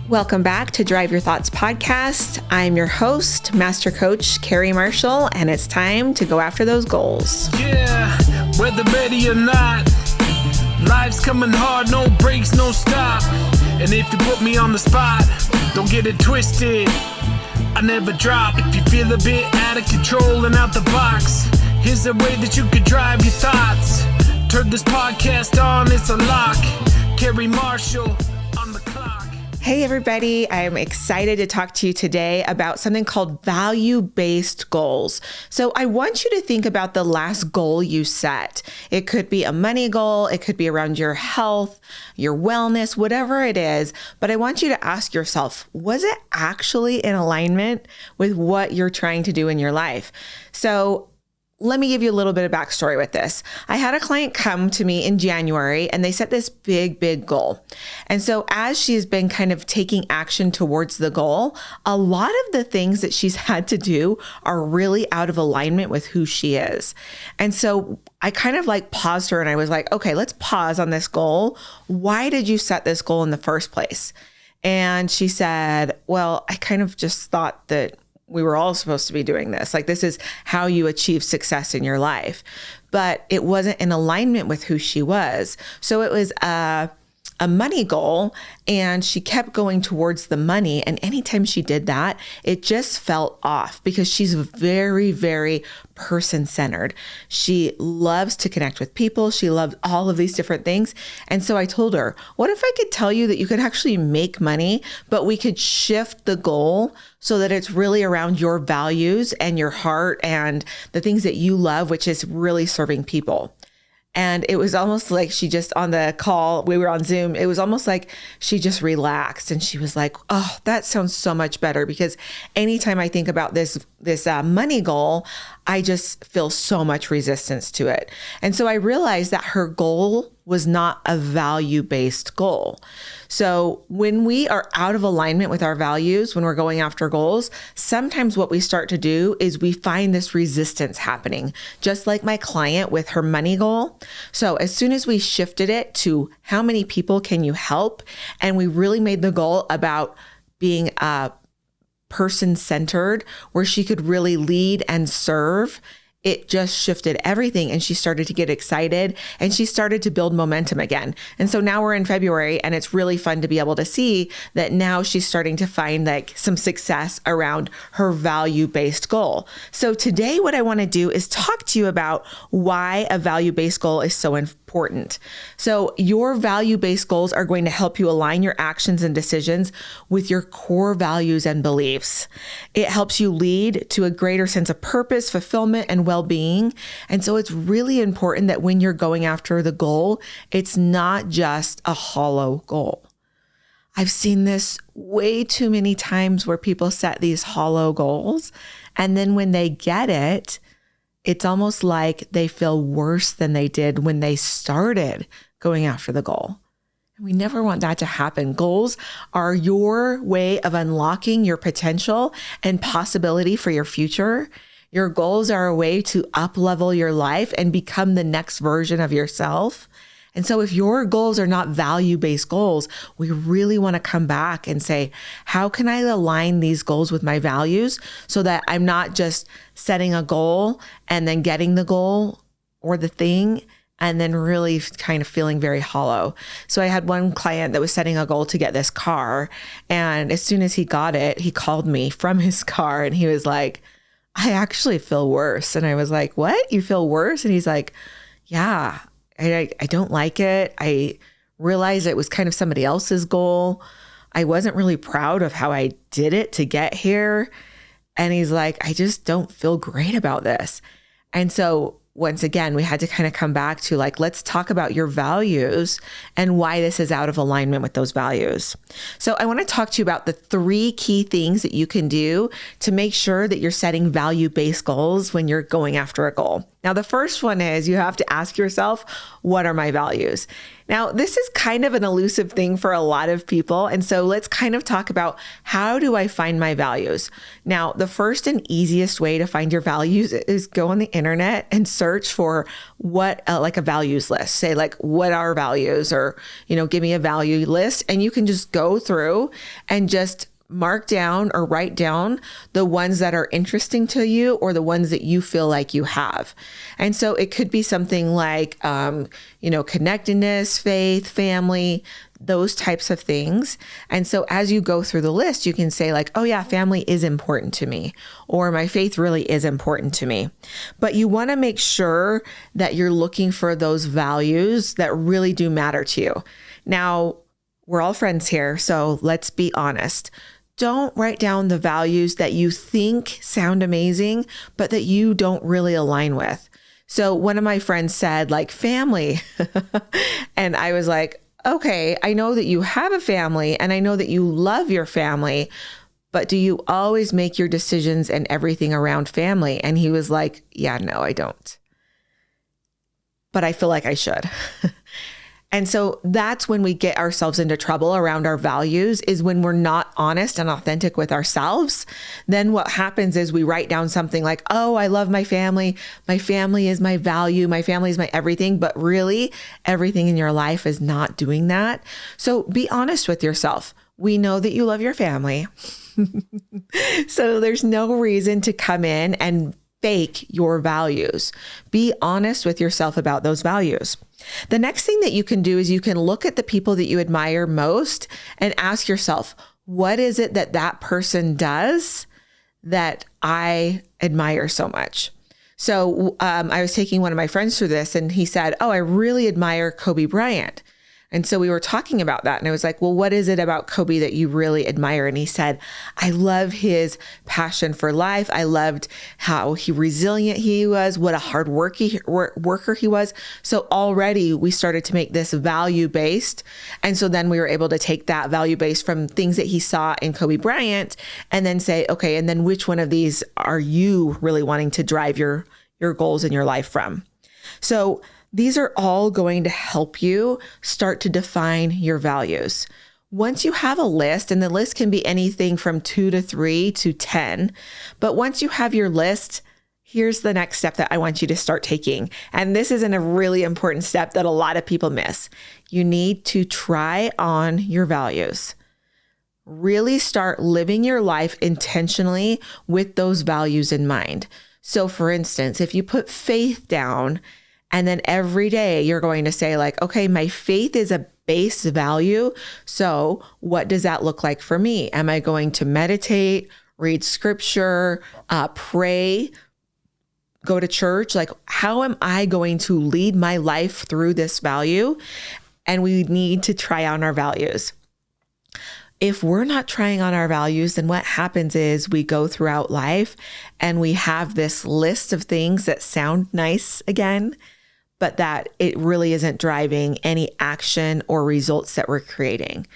Welcome back to Drive Your Thoughts podcast. I'm your host, Master Coach Carrie Marshall, and it's time to go after those goals. Yeah, whether ready or not, life's coming hard, no breaks, no stop. And if you put me on the spot, don't get it twisted, I never drop. If you feel a bit out of control and out the box, here's a way that you could drive your thoughts. Turn this podcast on, it's a lock. Carrie Marshall on the clock. Hey everybody, I'm excited to talk to you today about something called value-based goals. So I want you to think about the last goal you set. It could be a money goal, it could be around your health, your wellness, whatever it is. But I want you to ask yourself, was it actually in alignment with what you're trying to do in your life? So let me give you a little bit of backstory with this. I had a client come to me in January and they set this big goal. And so as she's been kind of taking action towards the goal, a lot of the things that she's had to do are really out of alignment with who she is. And so I kind of like paused her and I was like, okay, let's pause on this goal. Why did you set this goal in the first place? And she said, well, I kind of just thought that we were all supposed to be doing this. Like, this is how you achieve success in your life. But it wasn't in alignment with who she was. So it was a money goal, and she kept going towards the money. And anytime she did that, it just felt off because she's very person-centered. She loves to connect with people. She loves all of these different things. And so I told her, what if I could tell you that you could actually make money, but we could shift the goal so that it's really around your values and your heart and the things that you love, which is really serving people. And it was almost like she just on the call, we were on Zoom, it was almost like she just relaxed and she was like, oh, that sounds so much better, because anytime I think about this money goal, I just feel so much resistance to it. And so I realized that her goal was not a value-based goal. So when we are out of alignment with our values, when we're going after goals, sometimes what we start to do is we find this resistance happening, just like my client with her money goal. So as soon as we shifted it to how many people can you help, and we really made the goal about being person-centered, where she could really lead and serve, it just shifted everything. And she started to get excited and she started to build momentum again. And so now we're in February and it's really fun to be able to see that now she's starting to find like some success around her value-based goal. So today what I want to do is talk to you about why a value-based goal is so important. So your value-based goals are going to help you align your actions and decisions with your core values and beliefs. It helps you lead to a greater sense of purpose, fulfillment, and well-being. And so it's really important that when you're going after the goal, it's not just a hollow goal. I've seen this way too many times where people set these hollow goals, and then when they get it, it's almost like they feel worse than they did when they started going after the goal. And we never want that to happen. Goals are your way of unlocking your potential and possibility for your future. Your goals are a way to up-level your life and become the next version of yourself. And so if your goals are not value-based goals, we really want to come back and say, how can I align these goals with my values so that I'm not just setting a goal and then getting the goal or the thing and then really kind of feeling very hollow. So I had one client that was setting a goal to get this car. And as soon as he got it, he called me from his car and he was like, I actually feel worse. And I was like, what? You feel worse? And he's like, yeah. I don't like it. I realized it was kind of somebody else's goal. I wasn't really proud of how I did it to get here. And he's like, I just don't feel great about this. And so once again, we had to kind of come back to like, let's talk about your values and why this is out of alignment with those values. So I want to talk to you about the 3 key things that you can do to make sure that you're setting value-based goals when you're going after a goal. Now, the first one is you have to ask yourself, what are my values? Now, this is kind of an elusive thing for a lot of people. And so let's kind of talk about, how do I find my values? Now, the first and easiest way to find your values is go on the internet and search for what, like a values list. Say like, what are values? Or, give me a value list. And you can just go through and just mark down or write down the ones that are interesting to you or the ones that you feel like you have. And so it could be something like, connectedness, faith, family, those types of things. And so as you go through the list, you can say like, oh yeah, family is important to me, or my faith really is important to me. But you want to make sure that you're looking for those values that really do matter to you. Now, we're all friends here, so let's be honest. Don't write down the values that you think sound amazing, but that you don't really align with. So one of my friends said like family, and I was like, okay, I know that you have a family and I know that you love your family, but do you always make your decisions and everything around family? And he was like, yeah, no, I don't. But I feel like I should. And so that's when we get ourselves into trouble around our values, is when we're not honest and authentic with ourselves. Then what happens is we write down something like, oh, I love my family. My family is my value. My family is my everything. But really, everything in your life is not doing that. So be honest with yourself. We know that you love your family. So there's no reason to come in and fake your values. Be honest with yourself about those values. The next thing that you can do is you can look at the people that you admire most and ask yourself, what is it that that person does that I admire so much? So I was taking one of my friends through this, and he said, oh, I really admire Kobe Bryant. And so we were talking about that, and I was like, well, what is it about Kobe that you really admire? And he said, I love his passion for life. I loved how resilient he was, what a hard worker he was. So already we started to make this value-based. And so then we were able to take that value-based from things that he saw in Kobe Bryant and then say, okay, and then which one of these are you really wanting to drive your goals in your life from? So these are all going to help you start to define your values. Once you have a list, and the list can be anything from 2 to 3 to 10, but once you have your list, here's the next step that I want you to start taking. And this is a really important step that a lot of people miss. You need to try on your values. Really start living your life intentionally with those values in mind. So for instance, if you put faith down, and then every day you're going to say like, okay, my faith is a base value. So what does that look like for me? Am I going to meditate, read scripture, pray, go to church? Like, how am I going to lead my life through this value? And we need to try on our values. If we're not trying on our values, then what happens is we go throughout life and we have this list of things that sound nice again, but that it really isn't driving any action or results that we're creating.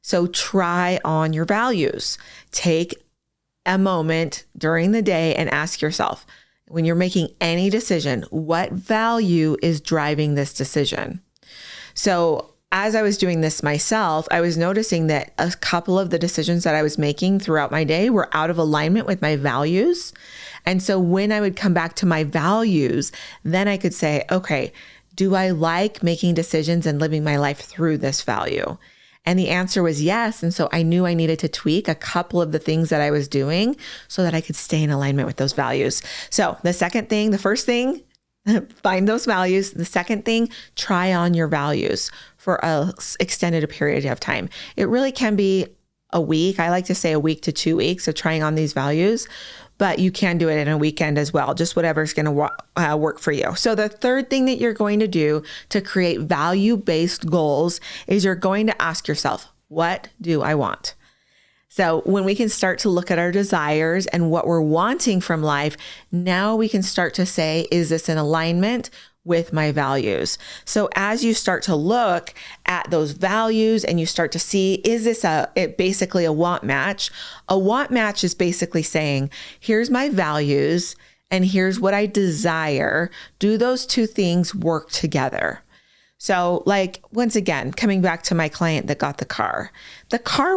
So try on your values. Take a moment during the day and ask yourself, when you're making any decision, what value is driving this decision? So as I was doing this myself, I was noticing that a couple of the decisions that I was making throughout my day were out of alignment with my values. And so when I would come back to my values, then I could say, okay, do I like making decisions and living my life through this value? And the answer was yes. And so I knew I needed to tweak a couple of the things that I was doing so that I could stay in alignment with those values. So the first thing, find those values. The second thing, try on your values for a extended period of time. It really can be a week. I like to say a week to 2 weeks of trying on these values, but you can do it in a weekend as well, just whatever's going to work for you. So the third thing that you're going to do to create value-based goals is you're going to ask yourself, what do I want? So when we can start to look at our desires and what we're wanting from life, now we can start to say, is this in alignment with my values? So as you start to look at those values and you start to see, is this basically a want match? A want match is basically saying, here's my values and here's what I desire. Do those two things work together? So like, once again, coming back to my client that got the car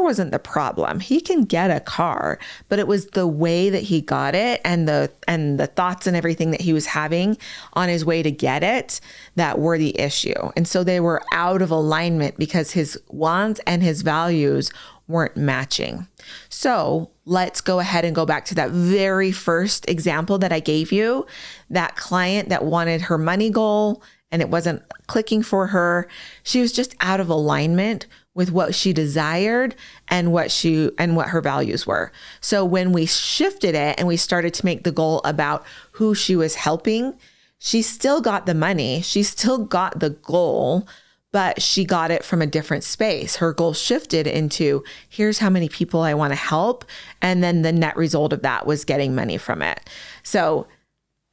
wasn't the problem. He can get a car, but it was the way that he got it and the thoughts and everything that he was having on his way to get it that were the issue. And so they were out of alignment because his wants and his values weren't matching. So let's go ahead and go back to that very first example that I gave you, that client that wanted her money goal and it wasn't clicking for her. She was just out of alignment with what she desired and what her values were. So when we shifted it and we started to make the goal about who she was helping, she still got the money. She still got the goal, but she got it from a different space. Her goal shifted into, here's how many people I want to help. And then the net result of that was getting money from it. So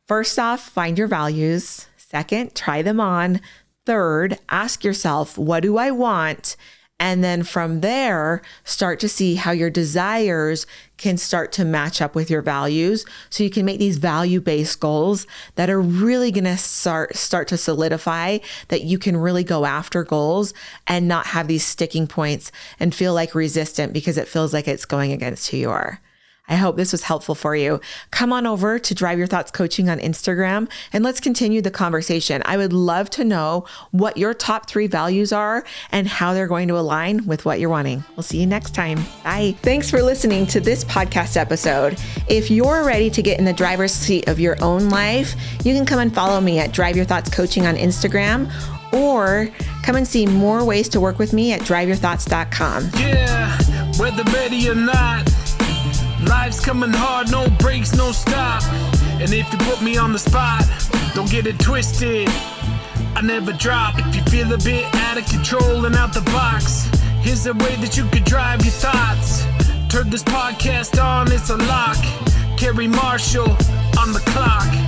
first off, find your values. Second, try them on. Third, ask yourself, what do I want? And then from there, start to see how your desires can start to match up with your values. So you can make these value-based goals that are really going to start to solidify that you can really go after goals and not have these sticking points and feel like resistant because it feels like it's going against who you are. I hope this was helpful for you. Come on over to Drive Your Thoughts Coaching on Instagram and let's continue the conversation. I would love to know what your top 3 values are and how they're going to align with what you're wanting. We'll see you next time. Bye. Thanks for listening to this podcast episode. If you're ready to get in the driver's seat of your own life, you can come and follow me at Drive Your Thoughts Coaching on Instagram, or come and see more ways to work with me at driveyourthoughts.com. Yeah, whether ready or not, life's coming hard, no breaks, no stop. And if you put me on the spot, don't get it twisted, I never drop. If you feel a bit out of control and out the box, here's a way that you could drive your thoughts. Turn this podcast on, it's a lock. Carrie Marshall on the clock.